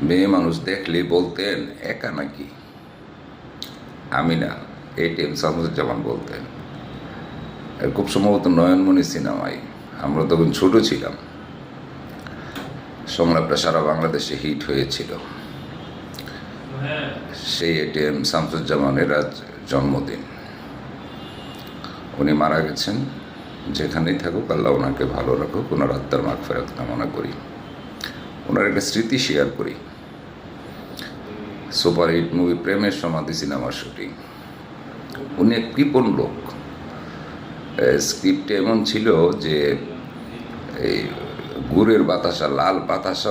মেয়ে মানুষ দেখলে বলতেন একা নাকি? আমি না, এটিএম শামসুজ্জামান বলতেন। খুব সম্ভবত নয়নমণি সিনেমায়, আমরা তখন ছোট ছিলাম, সংলাপটা সারা বাংলাদেশে হিট হয়েছিল। সেই এটিএম শামসুজ্জামানের আজ জন্মদিন। উনি মারা গেছেন, যেখানেই থাকুক আল্লাহ ওনাকে ভালো রাখুক, ওনার আত্মার মাগফিরাত কামনা করি। ওনার একটা স্মৃতি শেয়ার করি। সুপারহিট মুভি প্রেমের সমাধি সিনেমার শুটিং। উনি এক কৃপণ লোক। স্ক্রিপ্টে এমন ছিল যে এই গুড়ের বাতাসা, লাল বাতাসা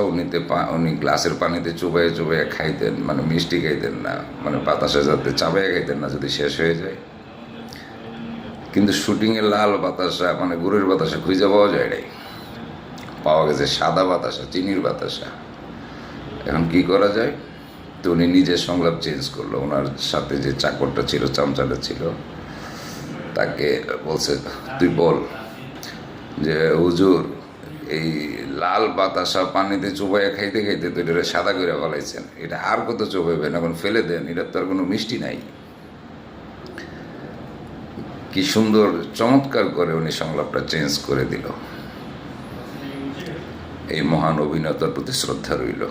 উনি গ্লাসের পানিতে চুবাইয়ে চুবাইয়ে খাইতেন, মানে মিষ্টি খাইতেন না, মানে বাতাসা যাতে চাবাইয়ে খাইতেন না যদি শেষ হয়ে যায়। কিন্তু শুটিংয়ে লাল বাতাসা মানে গুড়ের বাতাসা খুঁজে পাওয়া যায় নাই, পাওয়া গেছে সাদা বাতাসা, চিনির বাতাসা। এখন কি করা যায়? তো উনি নিজের সংলাপ চেঞ্জ করলো। ওনার সাথে যে চাকরটা ছিল, চামচাটা ছিল, তাকে বলছে তুই বল যে হুজুর এই লাল বাতাসা পানিতে চুবাইয়া খাইতে খাইতে তো এটা সাদা করে ফেলাইছেন, এটা আর কত চুবাইবেন, এখন ফেলে দেন, এটা তো আর কোনো মিষ্টি নাই। কি সুন্দর চমৎকার করে উনি সংলাপটা চেঞ্জ করে দিল। এই মহান অভিনেতার প্রতি শ্রদ্ধা রইল।